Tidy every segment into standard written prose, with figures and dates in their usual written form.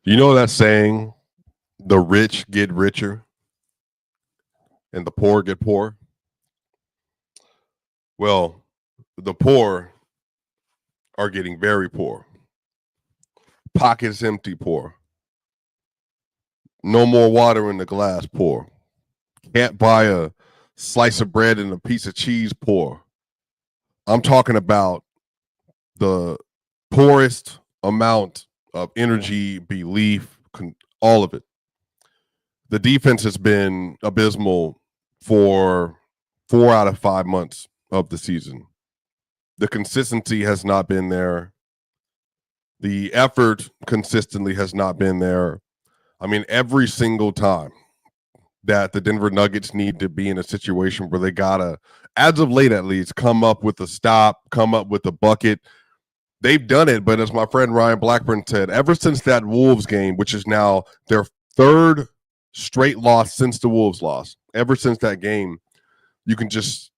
You know that saying, the rich get richer and the poor get poor? Well, the poor are getting very poor. Pockets empty poor. No more water in the glass poor. Can't buy a slice of bread and a piece of cheese poor. I'm talking about the poorest amount of energy, belief, all of it. The defense has been abysmal for 4 out of 5 months of the season. The consistency has not been there. The effort consistently has not been there. I mean, every single time that the Denver Nuggets need to be in a situation where they gotta, as of late at least, come up with a stop, come up with a bucket. They've done it, but as my friend Ryan Blackburn said, ever since that Wolves game, which is now their third straight loss since the Wolves loss, ever since that game, you can just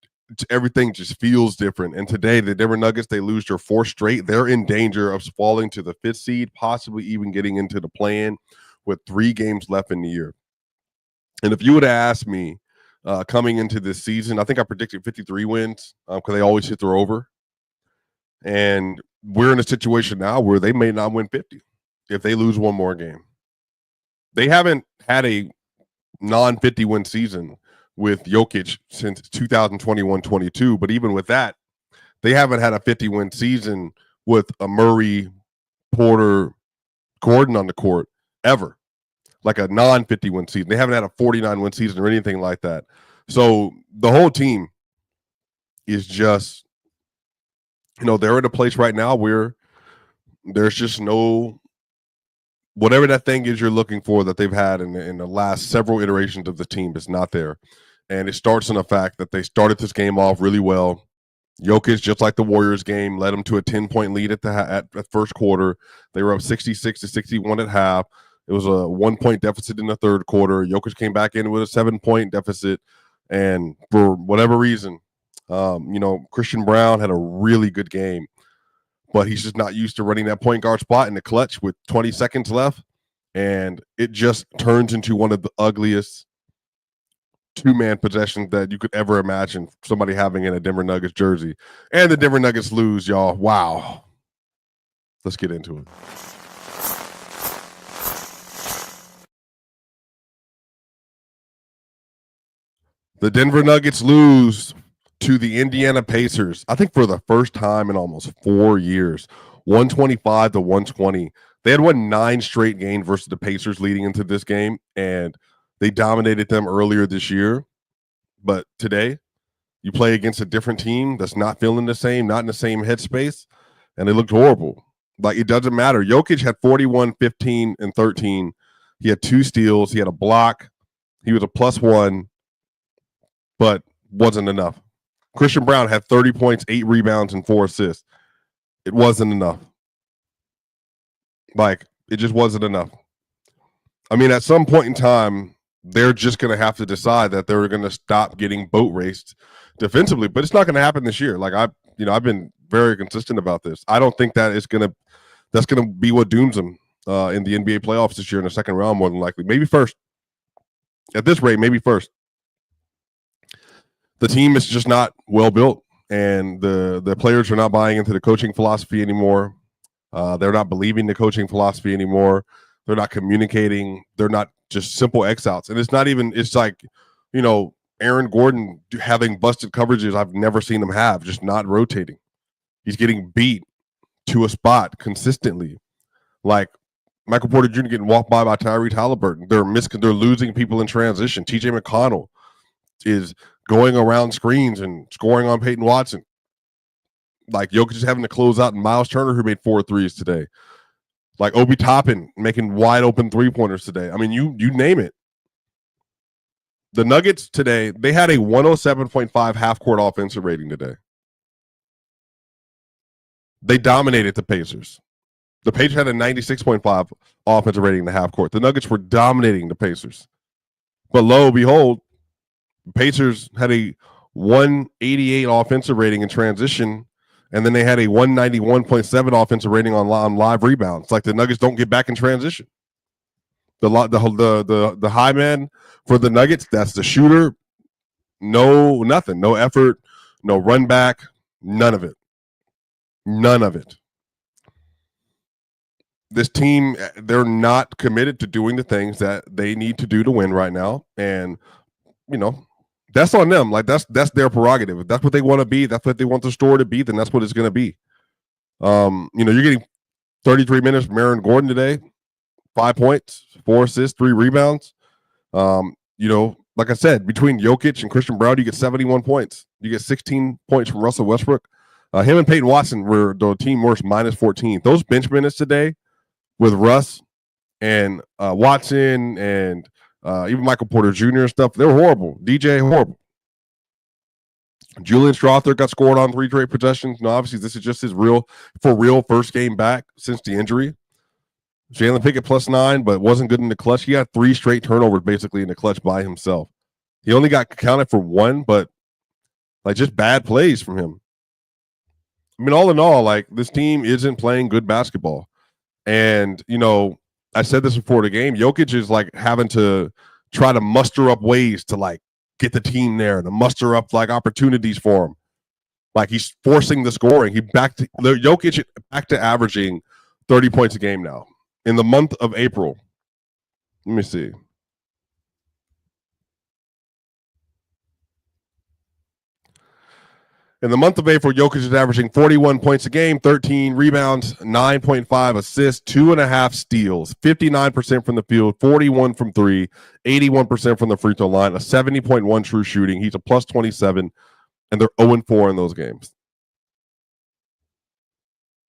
everything just feels different. And today, the Denver Nuggets, they lose their fourth straight. They're in danger of falling to the fifth seed, possibly even getting into the play-in with 3 games left in the year. And if you would have asked me coming into this season, I think I predicted 53 wins because they always hit their over. And we're in a situation now where they may not win 50 if they lose one more game. They haven't had a non-50 win season with Jokic since 2021-22, but even with that, they haven't had a 50-win season with a Murray, Porter, Gordon on the court ever, like a non-50-win season. They haven't had a 49-win season or anything like that. So the whole team is just, they're in a place right now where there's just no, whatever that thing is you're looking for that they've had in the last several iterations of the team is not there. And it starts in the fact that they started this game off really well. Jokic, just like the Warriors game, led them to a 10-point lead at the first quarter. They were up 66-61 at half. It was a 1-point deficit in the third quarter. Jokic came back in with a 7-point deficit. And for whatever reason, Christian Brown had a really good game, but he's just not used to running that point guard spot in the clutch with 20 seconds left. And it just turns into one of the ugliest two-man possessions that you could ever imagine somebody having in a Denver Nuggets jersey. And the Denver Nuggets lose, y'all. Wow. Let's get into it. The Denver Nuggets lose to the Indiana Pacers, I think for the first time in almost 4 years, 125-120. They had won 9 straight games versus the Pacers leading into this game, and they dominated them earlier this year. But today, you play against a different team that's not feeling the same, not in the same headspace, and they looked horrible. Like, it doesn't matter. Jokic had 41, 15, and 13. He had 2 steals. He had a block. He was a +1, but wasn't enough. Christian Brown had 30 points, 8 rebounds, and 4 assists. It wasn't enough. Like, it just wasn't enough. I mean, at some point in time, they're just going to have to decide that they're going to stop getting boat raced defensively, but it's not going to happen this year. Like, I've been very consistent about this. I don't think that's going to be what dooms them in the NBA playoffs this year in the second round, more than likely. Maybe first. At this rate, maybe first. The team is just not well built, and the players are not buying into the coaching philosophy anymore. They're not believing the coaching philosophy anymore. They're not communicating. They're not just simple X-outs. And it's like, Aaron Gordon having busted coverages I've never seen him have, just not rotating. He's getting beat to a spot consistently. Like Michael Porter Jr. getting walked by Tyrese Halliburton. They're losing people in transition. TJ McConnell is going around screens and scoring on Peyton Watson. Like, Jokic is having to close out, and Miles Turner, who made 4 threes today. Like, Obi Toppin making wide open 3-pointers today. I mean, you name it. The Nuggets today, they had a 107.5 half-court offensive rating today. They dominated the Pacers. The Pacers had a 96.5 offensive rating in the half-court. The Nuggets were dominating the Pacers. But lo and behold, Pacers had a 188 offensive rating in transition, and then they had a 191.7 offensive rating on live rebounds. Like, the Nuggets don't get back in transition. The high man for the Nuggets, that's the shooter. No, nothing. No effort, no run back, none of it. None of it. This team, they're not committed to doing the things that they need to do to win right now. And, you know, that's on them. Like that's their prerogative. If that's what they want to be, that's what they want the story to be, then that's what it's gonna be. You know, you're getting 33 minutes from Aaron Gordon today, 5 points, 4 assists, 3 rebounds. You know, like I said, between Jokic and Christian Brown, you get 71 points. You get 16 points from Russell Westbrook. Him and Peyton Watson were the team worst, minus 14. Those bench minutes today with Russ and Watson and even Michael Porter Jr. and stuff, they were horrible. DJ, horrible. Julian Strother got scored on 3 straight possessions. Now, obviously, this is just his real first game back since the injury. Jalen Pickett +9, but wasn't good in the clutch. He had 3 straight turnovers basically in the clutch by himself. He only got counted for 1, but like just bad plays from him. I mean, all in all, like this team isn't playing good basketball. And, you know, I said this before the game, Jokic is like having to try to muster up ways to like get the team there, to muster up like opportunities for him. Like he's forcing the scoring. Jokic back to averaging 30 points a game now. In the month of April, let me see. In the month of April, Jokic is averaging 41 points a game, 13 rebounds, 9.5 assists, 2.5 steals, 59% from the field, 41 from 3, 81% from the free throw line, a 70.1 true shooting. He's a +27, and they're 0-4 in those games.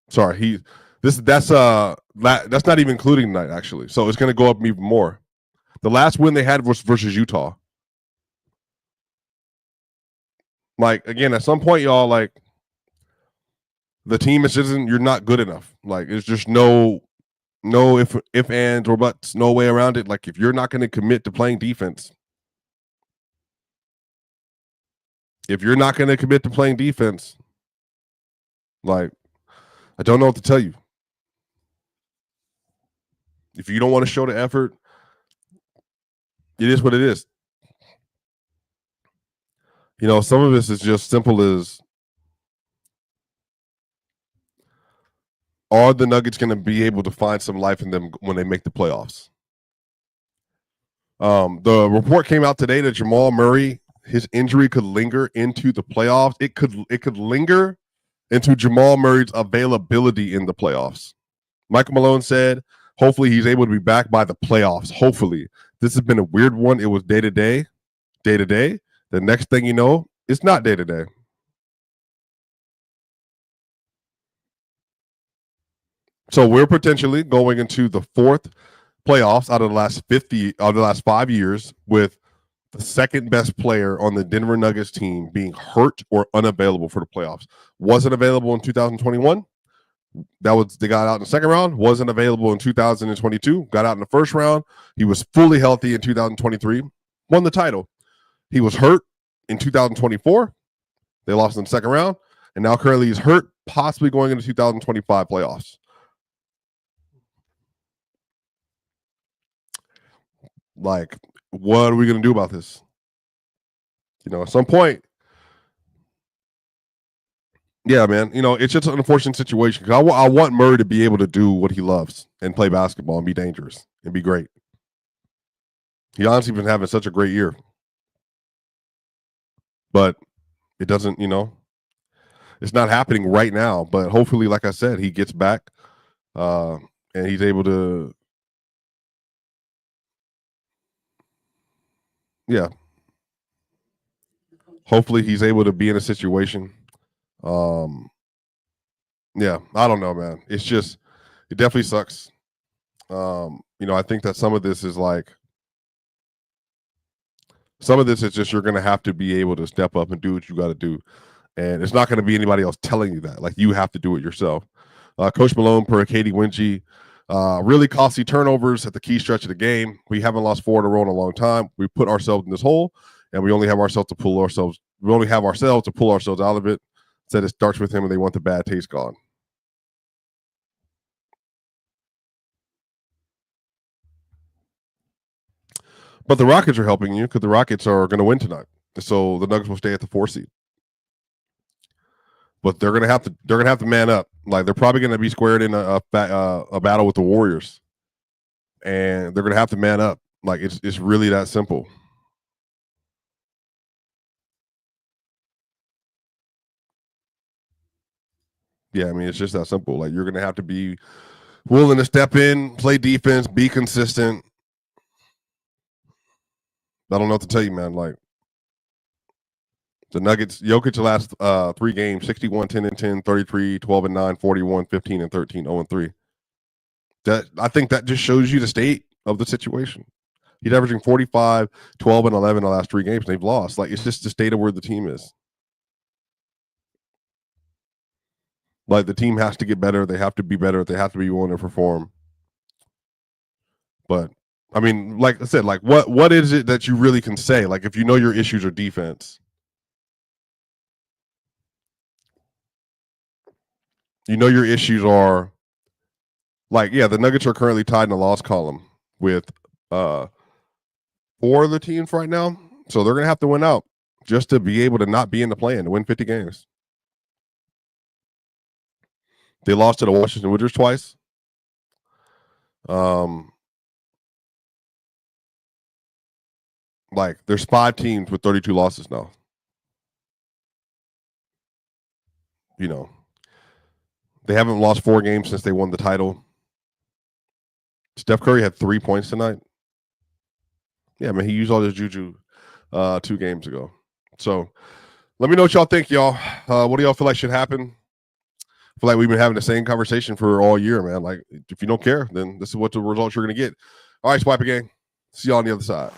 Sorry, that's not even including tonight, actually. So it's going to go up even more. The last win they had was versus Utah. Like, again, at some point, y'all, like, the team is isn't, you're not good enough. Like, it's just no if ands or buts, no way around it. Like, if you're not going to commit to playing defense, like, I don't know what to tell you. If you don't want to show the effort, it is what it is. You know, some of this is just simple as, are the Nuggets going to be able to find some life in them when they make the playoffs? The report came out today that Jamal Murray, his injury could linger into the playoffs. It could linger into Jamal Murray's availability in the playoffs. Michael Malone said, hopefully he's able to be back by the playoffs. Hopefully. This has been a weird one. It was day to day. The next thing you know, it's not day to day. So we're potentially going into the 4th playoffs out of the last 5 years with the second best player on the Denver Nuggets team being hurt or unavailable for the playoffs. Wasn't available in 2021. They got out in the second round. Wasn't available in 2022. Got out in the first round. He was fully healthy in 2023. Won the title. He was hurt in 2024. They lost in the second round, and now currently he's hurt, possibly going into 2025 playoffs. Like, what are we going to do about this? You know, at some point, yeah, man. You know, it's just an unfortunate situation because I want Murray to be able to do what he loves and play basketball and be dangerous and be great. He honestly been having such a great year, but it doesn't. You know, it's not happening right now. But hopefully, like I said, he gets back and he's able to. Yeah. Hopefully, he's able to be in a situation. Yeah, I don't know, man. It's just, it definitely sucks. You know, I think that some of this is just you're going to have to be able to step up and do what you got to do. And it's not going to be anybody else telling you that. Like, you have to do it yourself. Coach Malone, per Katie Wingy, really costly turnovers at the key stretch of the game. We haven't lost 4 in a row in a long time. We put ourselves in this hole, and we only have ourselves to pull ourselves out of it. Said it starts with him, and they want the bad taste gone. But the Rockets are helping you because the Rockets are going to win tonight. So the Nuggets will stay at the 4 seed. But they're gonna have to man up. Like they're probably gonna be squared in a battle with the Warriors, and they're gonna have to man up. Like it's really that simple. Yeah, I mean it's just that simple. Like you're gonna have to be willing to step in, play defense, be consistent. I don't know what to tell you, man. Like the Nuggets, Jokic last 3 games, 61, 10 and 10, 33, 12 and 9, 41, 15 and 13, 0 and 3. That I think that just shows you the state of the situation. He's averaging 45, 12 and 11 the last 3 games, and they've lost. Like it's just the state of where the team is. Like the team has to get better. They have to be better. They have to be willing to perform. But I mean, like I said, like what is it that you really can say? Like if you know your issues are defense, you know your issues are like, yeah, the Nuggets are currently tied in the loss column with 4 of the teams right now. So they're gonna have to win out just to be able to not be in the play-in to win 50 games. They lost to the Washington Wizards twice. Like there's 5 teams with 32 losses now. You know, they haven't lost 4 games since they won the title. Steph Curry had 3 points tonight. Yeah, I mean, he used all his juju 2 games ago. So let me know what y'all think, y'all. What do y'all feel like should happen? I feel like we've been having the same conversation for all year, man. Like, if you don't care, then this is what the results you're going to get. All right, Swipa gang. See y'all on the other side.